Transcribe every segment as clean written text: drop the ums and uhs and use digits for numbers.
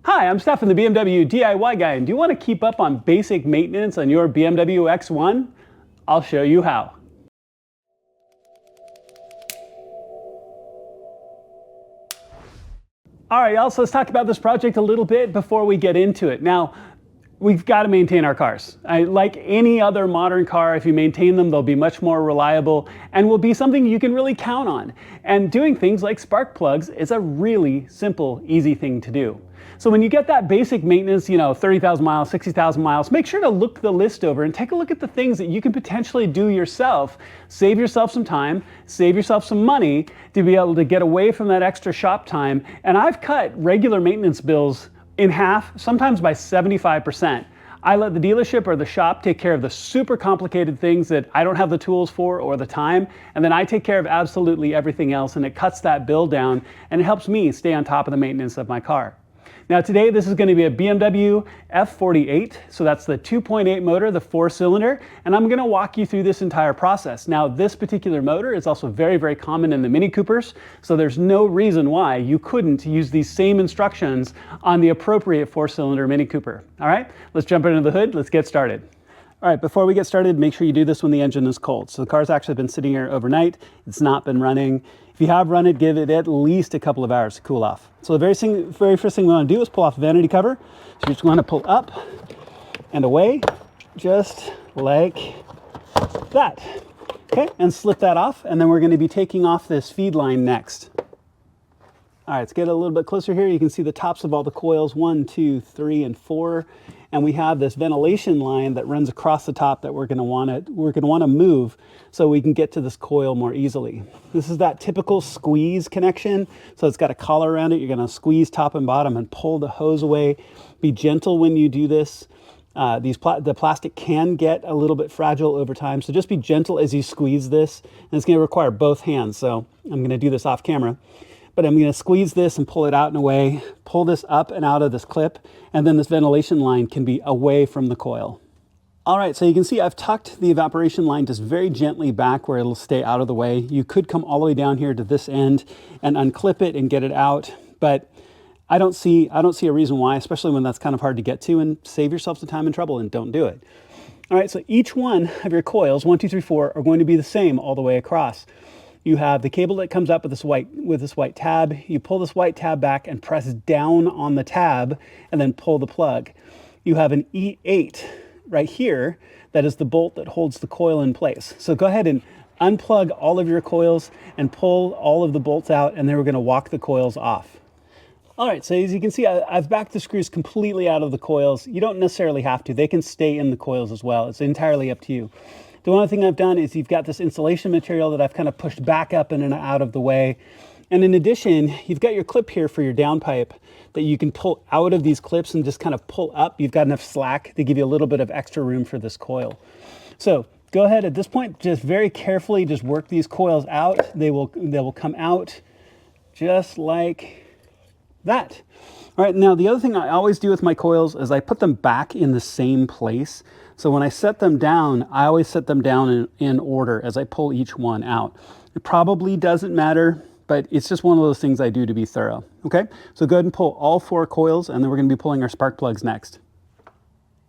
Hi, I'm Stefan, the BMW DIY guy, and do you want to keep up on basic maintenance on your BMW X1? I'll show you how. All right, y'all, so let's talk about this project a little bit before we get into it. Now, we've got to maintain our cars. Like any other modern car, if you maintain them, they'll be much more reliable and will be something you can really count on. And doing things like spark plugs is a really simple, easy thing to do. So when you get that basic maintenance, 30,000 miles, 60,000 miles, make sure to look the list over and take a look at the things that you can potentially do yourself. Save yourself some time, save yourself some money to be able to get away from that extra shop time. And I've cut regular maintenance bills in half, sometimes by 75%. I let the dealership or the shop take care of the super complicated things that I don't have the tools for or the time, and then I take care of absolutely everything else, and it cuts that bill down and it helps me stay on top of the maintenance of my car. Now today this is going to be a BMW F48, so that's the 2.8 motor, the 4-cylinder, and I'm going to walk you through this entire process. Now this particular motor is also very, very common in the Mini Coopers, so there's no reason why you couldn't use these same instructions on the appropriate 4-cylinder Mini Cooper. All right, let's jump into the hood, let's get started. All right, before we get started, make sure you do this when the engine is cold. So the car's actually been sitting here overnight, it's not been running. If you have run it, give it at least a couple of hours to cool off. So the very first thing we want to do is pull off the vanity cover. So you just want to pull up and away, just like that. Okay, and slip that off, and then we're going to be taking off this feed line next. All right, let's get a little bit closer here. You can see the tops of all the coils, 1, 2, 3, and 4. And we have this ventilation line that runs across the top that we're going to want to move so we can get to this coil more easily. This is that typical squeeze connection. So it's got a collar around it. You're going to squeeze top and bottom and pull the hose away. Be gentle when you do this. The plastic can get a little bit fragile over time. So just be gentle as you squeeze this. And it's going to require both hands. So I'm going to do this off camera. But I'm going to squeeze this and pull it out and away, pull this up and out of this clip, and then this ventilation line can be away from the coil. All right, so you can see I've tucked the evaporation line just very gently back where it'll stay out of the way. You could come all the way down here to this end and unclip it and get it out, but I don't see a reason why, especially when that's kind of hard to get to, and save yourself some time and trouble and don't do it. All right, so each one of your coils, 1, 2, 3, 4, are going to be the same all the way across. You have the cable that comes up with this white tab. You pull this white tab back and press down on the tab and then pull the plug. You have an E8 right here that is the bolt that holds the coil in place. So go ahead and unplug all of your coils and pull all of the bolts out, and then we're going to walk the coils off. All right, so as you can see, I've backed the screws completely out of the coils. You don't necessarily have to. They can stay in the coils as well. It's entirely up to you. The one thing I've done is you've got this insulation material that I've kind of pushed back up and out of the way. And in addition, you've got your clip here for your downpipe that you can pull out of these clips and just kind of pull up. You've got enough slack to give you a little bit of extra room for this coil. So go ahead at this point, just very carefully just work these coils out. They will come out just like that. All right, now the other thing I always do with my coils is I put them back in the same place. So when I set them down, I always set them down in order as I pull each one out. It probably doesn't matter, but it's just one of those things I do to be thorough. Okay, so go ahead and pull all 4 coils, and then we're going to be pulling our spark plugs next.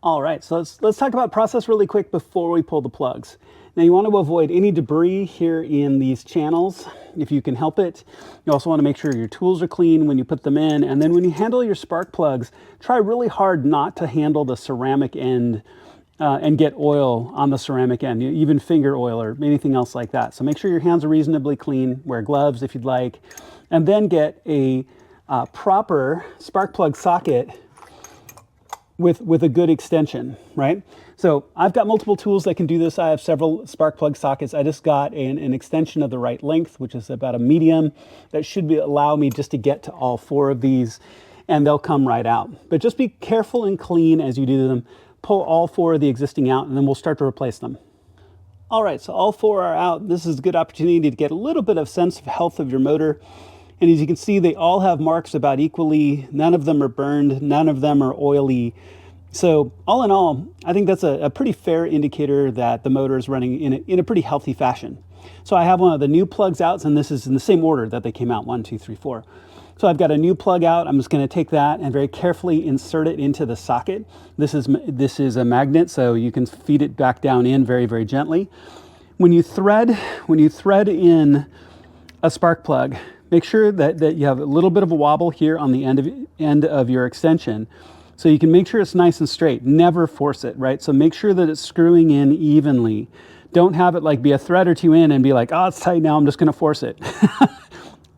All right, so let's talk about process really quick before we pull the plugs. Now you want to avoid any debris here in these channels if you can help it. You also want to make sure your tools are clean when you put them in, and then when you handle your spark plugs, try really hard not to handle the ceramic end and get oil on the ceramic end, even finger oil or anything else like that. So make sure your hands are reasonably clean, wear gloves if you'd like, and then get a proper spark plug socket with a good extension, right? So I've got multiple tools that can do this. I have several spark plug sockets. I just got an extension of the right length, which is about a medium. That should allow me just to get to all 4 of these, and they'll come right out. But just be careful and clean as you do them. Pull all 4 of the existing out, and then we'll start to replace them. All right, so all 4 are out. This is a good opportunity to get a little bit of sense of health of your motor. And as you can see, they all have marks about equally. None of them are burned. None of them are oily. So all in all, I think that's a pretty fair indicator that the motor is running in a pretty healthy fashion. So I have one of the new plugs out, and this is in the same order that they came out, 1, 2, 3, 4. So I've got a new plug out. I'm just going to take that and very carefully insert it into the socket. This is a magnet, so you can feed it back down in very, very gently. When you thread in a spark plug, make sure that you have a little bit of a wobble here on the end of your extension, so you can make sure it's nice and straight. Never force it, right? So make sure that it's screwing in evenly. Don't have it like be a thread or two in and be like, oh, it's tight now, I'm just going to force it.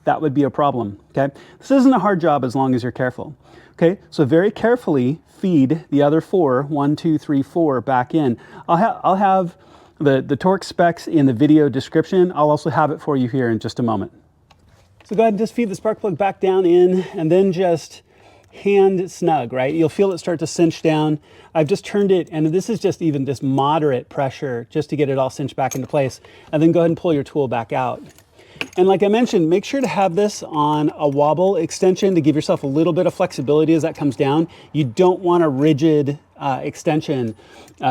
That would be a problem, okay? This isn't a hard job as long as you're careful, okay? So very carefully feed the other 4, 1, 2, 3, 4 back in. I'll have the torque specs in the video description. I'll also have it for you here in just a moment. So go ahead and just feed the spark plug back down in, and then just hand snug, right? You'll feel it start to cinch down. I've just turned it, and this is just even this moderate pressure just to get it all cinched back into place. And then go ahead and pull your tool back out. And like I mentioned, make sure to have this on a wobble extension to give yourself a little bit of flexibility as that comes down. You don't want a rigid extension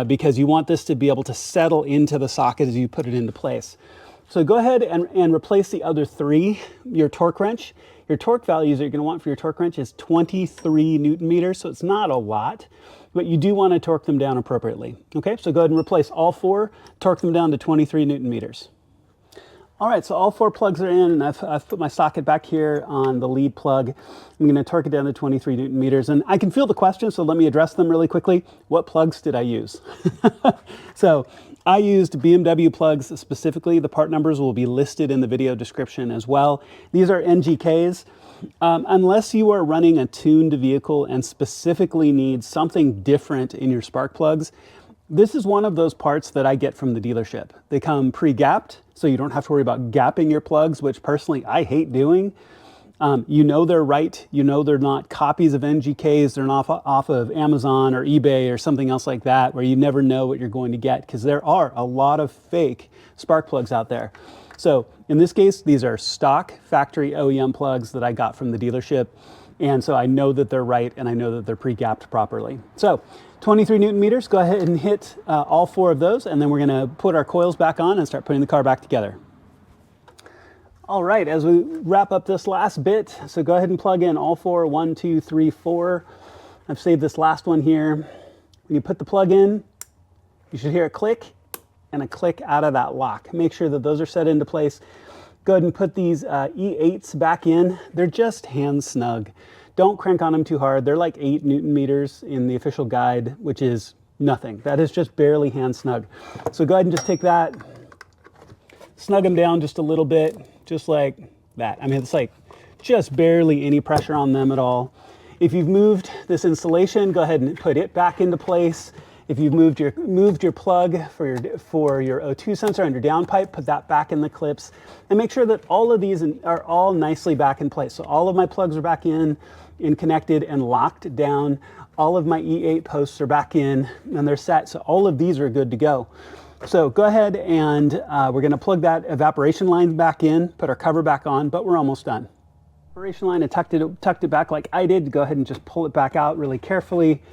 because you want this to be able to settle into the socket as you put it into place. So go ahead and replace the other 3, your torque wrench. Your torque values that you're going to want for your torque wrench is 23 Newton meters, so it's not a lot, but you do want to torque them down appropriately. Okay, so go ahead and replace all 4, torque them down to 23 Newton meters. All right, so all 4 plugs are in, and I've put my socket back here on the lead plug. I'm going to torque it down to 23 Newton meters, and I can feel the question, so let me address them really quickly. What plugs did I use? So I used BMW plugs specifically. The part numbers will be listed in the video description as well. These are NGKs. Unless you are running a tuned vehicle and specifically need something different in your spark plugs, this is one of those parts that I get from the dealership. They come pre-gapped, so you don't have to worry about gapping your plugs, which personally I hate doing. You know they're right. You know they're not copies of NGKs. They're not off of Amazon or eBay or something else like that, where you never know what you're going to get, because there are a lot of fake spark plugs out there. So in this case, these are stock factory OEM plugs that I got from the dealership. And so I know that they're right, and I know that they're pre-gapped properly. So 23 Newton meters, go ahead and hit all 4 of those, and then we're gonna put our coils back on and start putting the car back together. All right, as we wrap up this last bit, so go ahead and plug in all 4, 1, 2, 3, 4. I've saved this last one here. When you put the plug in, you should hear a click and a click out of that lock. Make sure that those are set into place. Go ahead and put these E8s back in. They're just hand snug. Don't crank on them too hard. They're like 8 Newton meters in the official guide, which is nothing. That is just barely hand snug. So go ahead and just take that, snug them down just a little bit, just like that. I mean, it's like just barely any pressure on them at all. If you've moved this insulation, go ahead and put it back into place. If you've moved your plug for your O2 sensor on your downpipe, put that back in the clips, and make sure that all of these are all nicely back in place. So all of my plugs are back in connected and locked down. All of my E8 posts are back in and they're set. So all of these are good to go. So go ahead and we're going to plug that evaporation line back in, put our cover back on, but we're almost done. Evaporation line, I tucked it back like I did. Go ahead and just pull it back out really carefully.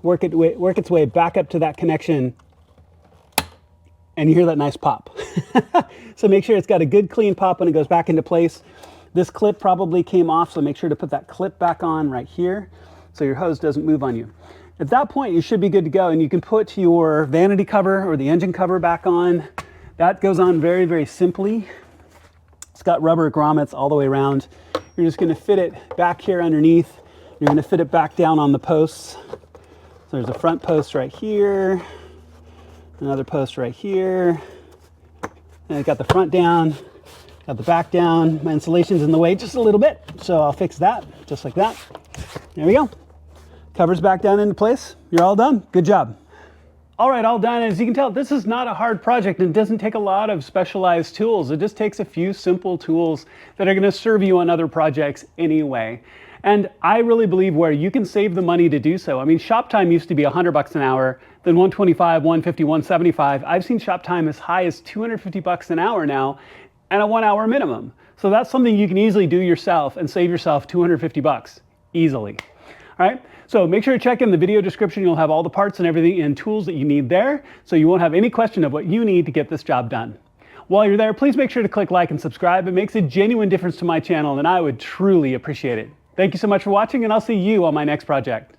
Work its way back up to that connection, and you hear that nice pop. So make sure it's got a good clean pop when it goes back into place. This clip probably came off, so make sure to put that clip back on right here so your hose doesn't move on you. At that point, you should be good to go, and you can put your vanity cover or the engine cover back on. That goes on very, very simply. It's got rubber grommets all the way around. You're just going to fit it back here underneath. You're going to fit it back down on the posts. So there's a front post right here, another post right here, and I got the front down, got the back down. My insulation's in the way just a little bit, so I'll fix that, just like that. There we go. Cover's back down into place. You're all done. Good job. All right, all done. As you can tell, this is not a hard project and it doesn't take a lot of specialized tools. It just takes a few simple tools that are going to serve you on other projects anyway. And I really believe where you can save the money to do so. I mean, shop time used to be $100 an hour, then $125, $150, $175. I've seen shop time as high as $250 an hour now, and a 1 hour minimum. So that's something you can easily do yourself and save yourself $250 easily. All right, so make sure to check in the video description. You'll have all the parts and everything and tools that you need there, so you won't have any question of what you need to get this job done. While you're there, please make sure to click like and subscribe. It makes a genuine difference to my channel and I would truly appreciate it. Thank you so much for watching and I'll see you on my next project.